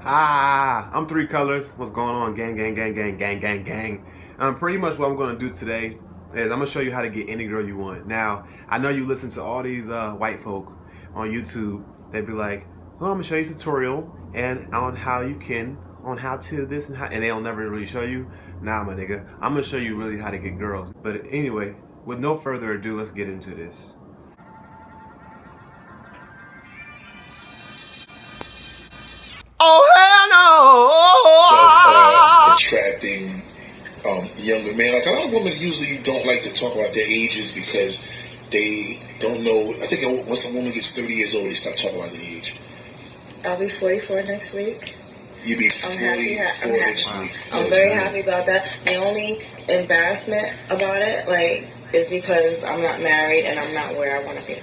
Hi, I'm Three Colors. What's going on, gang, gang, gang, gang, gang, gang, gang? Pretty much what I'm going to do today is I'm going to show you how to get any girl you want. Now, I know you listen to all these white folk on YouTube. They'd be like, well, I'm going to show you a tutorial and on how you can, on how to this and how, and they'll never really show you. Nah, my nigga, I'm going to show you really how to get girls. But anyway, with no further ado, let's get into this. Oh, hell no! Attracting younger men. Like, a lot of women usually don't like to talk about their ages because they don't know. I think once a woman gets 30 years old, they stop talking about their age. I'll be 44 next week. You'll be 44 next week. I'm very happy about that. The only embarrassment about it, is because I'm not married and I'm not where I want to be.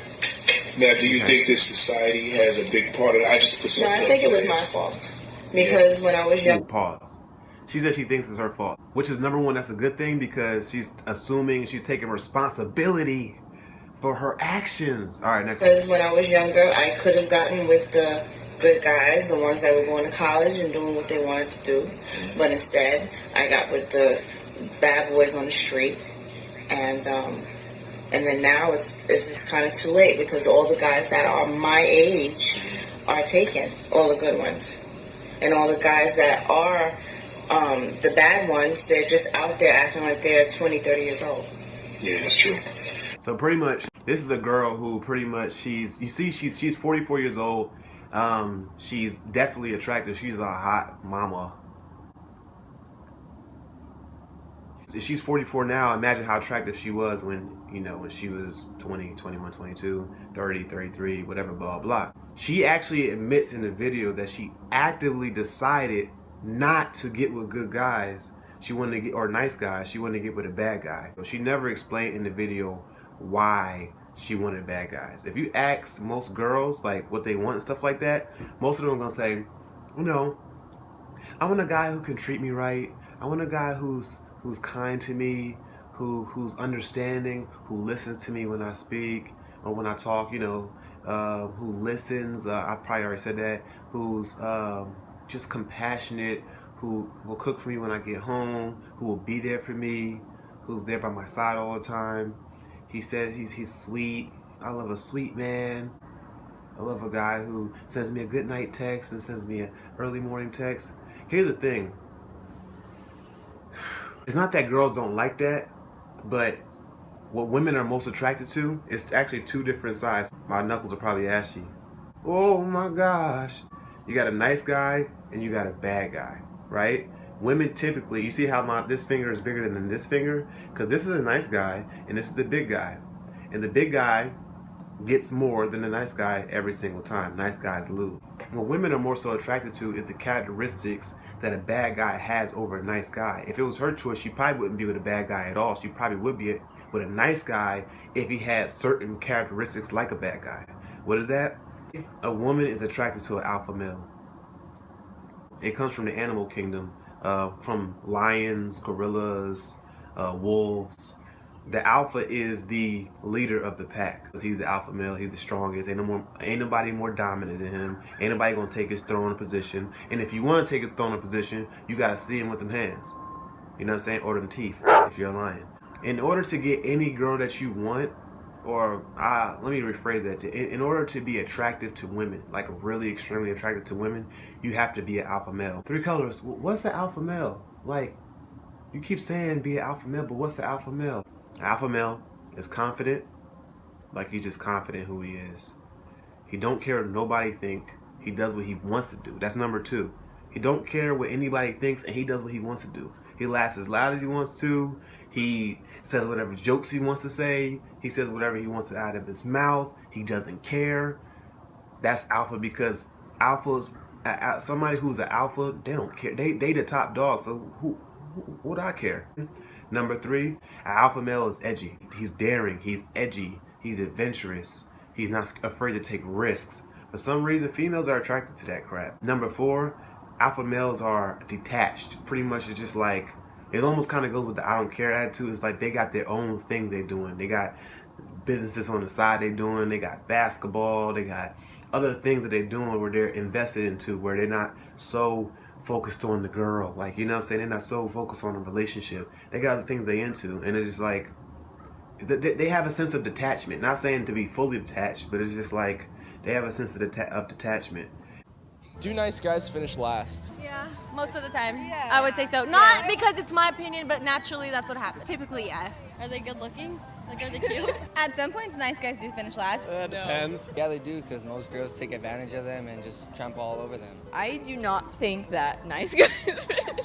Now, do you think this society has a big part of it? I just put No, I think it was my fault. Because when I was young... Pause. She said she thinks it's her fault. Which is, number one, that's a good thing because she's assuming she's taking responsibility for her actions. All right, next one. Because when I was younger, I could have gotten with the good guys, the ones that were going to college and doing what they wanted to do. But instead, I got with the bad boys on the street. And then now it's just kind of too late because all the guys that are my age are taken, all the good ones. And all the guys that are the bad ones, they're just out there acting like they're 20, 30 years old. Yeah, that's true. So pretty much, this is a girl who pretty much she's 44 years old. She's definitely attractive. She's a hot mama. She's 44 now. Imagine how attractive she was when she was 20, 21, 22, 30, 33, whatever, blah, blah. She actually admits in the video that she actively decided not to get with good guys. She wanted to get, or nice guys. She wanted to get with a bad guy. She never explained in the video why she wanted bad guys. If you ask most girls like what they want and stuff like that, most of them are gonna say, I want a guy who can treat me right. I want a guy who's kind to me, who's understanding, who listens to me when I speak or when I talk, who listens, I probably already said that, who's just compassionate, who will cook for me when I get home, who will be there for me, who's there by my side all the time. He said he's sweet. I love a sweet man. I love a guy who sends me a good night text and sends me an early morning text. Here's the thing. It's not that girls don't like that, but what women are most attracted to is actually two different sides. My knuckles are probably ashy. Oh my gosh. You got a nice guy and you got a bad guy, right? Women typically, you see how this finger is bigger than this finger? Because this is a nice guy and this is the big guy. And the big guy gets more than the nice guy every single time. Nice guys lose. What women are more so attracted to is the characteristics that a bad guy has over a nice guy. If it was her choice, she probably wouldn't be with a bad guy at all. She probably would be with a nice guy if he had certain characteristics like a bad guy. What is that? A woman is attracted to an alpha male. It comes from the animal kingdom, from lions, gorillas, wolves. The alpha is the leader of the pack. He's the alpha male. He's the strongest. Ain't nobody more dominant than him. Ain't nobody gonna take his throne position. And if you want to take his throne position, you gotta see him with them hands. You know what I'm saying? Or them teeth, if you're a lion. In order to get any girl that you want, or let me rephrase that. In order to be attractive to women, like really extremely attractive to women, you have to be an alpha male. Three Colors. What's an alpha male? Like, you keep saying be an alpha male, but what's an alpha male? Alpha male is confident, like he's just confident who he is. He don't care what nobody think. He does what he wants to do. That's number two. He don't care what anybody thinks and he does what he wants to do. He laughs as loud as he wants to. He says whatever jokes he wants to say. He says whatever he wants out of his mouth. He doesn't care. That's alpha because alphas, somebody who's an alpha, they don't care. They the top dog, so who would I care? Number three, an alpha male is edgy. He's daring, he's edgy, he's adventurous, he's not afraid to take risks. For some reason, females are attracted to that crap. Number four, alpha males are detached. Pretty much it's just like, it almost kind of goes with the I don't care attitude. It's like they got their own things they're doing. They got businesses on the side they're doing. They got basketball, they got other things that they're doing where they're invested into, where they're not so focused on the girl. Like, you know what I'm saying? They're not so focused on the relationship. They got other things they into, and it's just like, they have a sense of detachment. Not saying to be fully detached, but it's just like they have a sense of detachment. Do nice guys finish last? Yeah, most of the time. Yeah. I would say so. Not because it's my opinion, but naturally that's what happens. Typically, yes. Are they good looking? Like, are they cute? At some points, nice guys do finish last. Depends. Yeah, they do, because most girls take advantage of them and just trample all over them. I do not think that nice guys finish.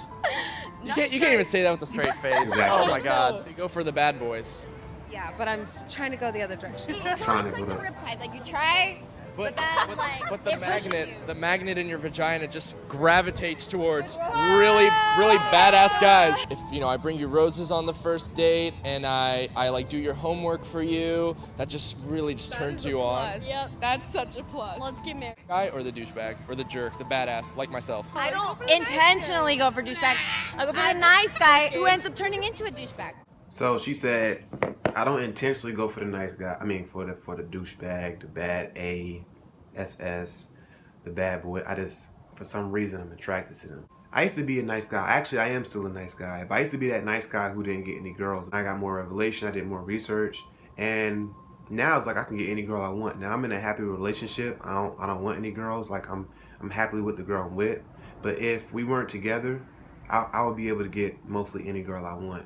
You can't even say that with a straight face. Exactly. Oh my God. You go for the bad boys. Yeah, but I'm trying to go the other direction. Trying to It's go like to a riptide. Like, you try, but then, like, But the it pushes the you. magnet in your vagina just gravitates towards really badass guys. If, you know, I bring you roses on the first date and I like do your homework for you, that just really just turns you on. Yep. That's such a plus. Let's get married. Guy or the douchebag or the jerk, the badass, like myself. I don't intentionally go for douchebags. I go for the nice guy who ends up turning into a douchebag. So she said, I don't intentionally go for the nice guy. I mean, for the douchebag, the bad SS, the bad boy. I just, for some reason, I'm attracted to them. I used to be a nice guy. Actually, I am still a nice guy. But I used to be that nice guy who didn't get any girls. I got more revelation. I did more research. And now it's like I can get any girl I want. Now I'm in a happy relationship. I don't want any girls. Like I'm happily with the girl I'm with. But if we weren't together, I would be able to get mostly any girl I want.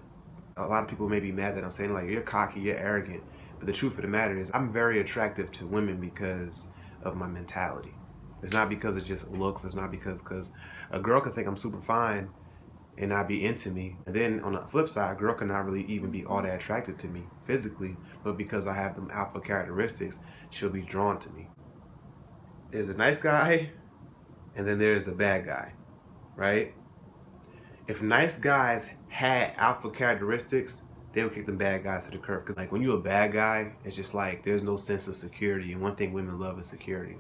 A lot of people may be mad that I'm saying, like, you're cocky, you're arrogant. But the truth of the matter is I'm very attractive to women because of my mentality. It's not because it just looks. It's not because a girl can think I'm super fine and not be into me. And then on the flip side, a girl can not really even be all that attracted to me physically. But because I have them alpha characteristics, she'll be drawn to me. There's a nice guy and then there's a bad guy, right? If nice guys had alpha characteristics, they would kick them bad guys to the curb. Because like when you're a bad guy, it's just like there's no sense of security. And one thing women love is security.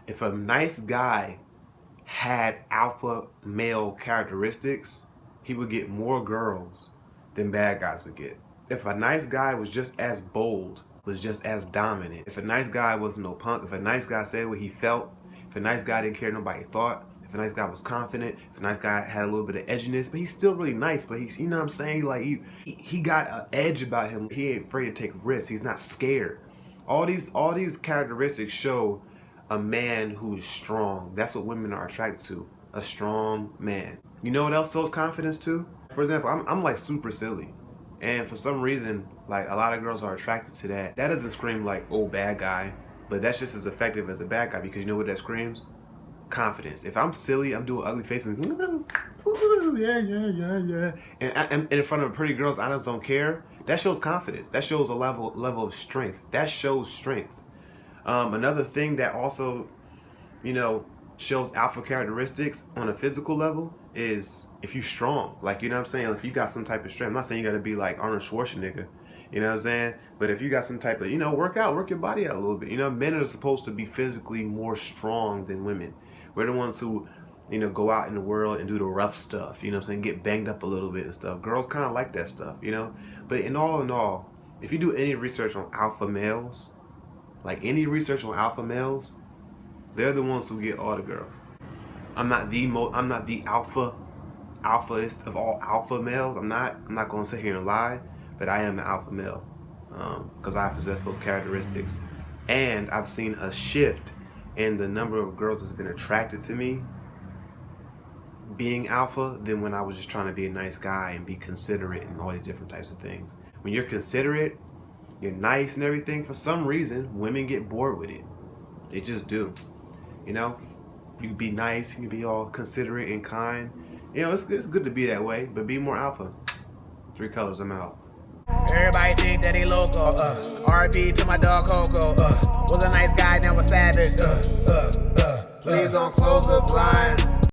If a nice guy had alpha male characteristics, he would get more girls than bad guys would get. If a nice guy was just as bold, was just as dominant, if a nice guy wasn't no punk, if a nice guy said what he felt, if a nice guy didn't care what nobody thought, if a nice guy was confident, if a nice guy had a little bit of edginess, but he's still really nice, but he's, you know what I'm saying? Like he got an edge about him. He ain't afraid to take risks. He's not scared. All these characteristics show a man who is strong. That's what women are attracted to, a strong man. You know what else shows confidence too? For example, I'm like super silly. And for some reason, like a lot of girls are attracted to that. That doesn't scream like, oh, bad guy, but that's just as effective as a bad guy because you know what that screams? Confidence. If I'm silly, I'm doing ugly faces, yeah, and in front of pretty girls, I just don't care. That shows confidence. That shows a level of strength. That shows strength. Another thing that also, you know, shows alpha characteristics on a physical level is if you're strong. Like, you know what I'm saying? If you got some type of strength. I'm not saying you got to be like Arnold Schwarzenegger. You know what I'm saying? But if you got some type of, you know, work your body out a little bit. You know, men are supposed to be physically more strong than women. We're the ones who, you know, go out in the world and do the rough stuff, you know what I'm saying, get banged up a little bit and stuff. Girls kind of like that stuff, you know. But in all, if you do any research on alpha males, like any research on alpha males, they're the ones who get all the girls. I'm not the alphaest of all alpha males. I'm not going to sit here and lie, but I am an alpha male because I possess those characteristics. And I've seen a shift in the number of girls that's been attracted to me being alpha than when I was just trying to be a nice guy and be considerate and all these different types of things. When you're considerate, you're nice and everything, for some reason, women get bored with it. They just do. You know, you can be nice, you can be all considerate and kind. You know, it's good to be that way, but be more alpha. 3 colors, I'm out. Everybody think that they local. R.I.P. to my dog Coco. Was a nice guy, now a savage. Please don't close the blinds.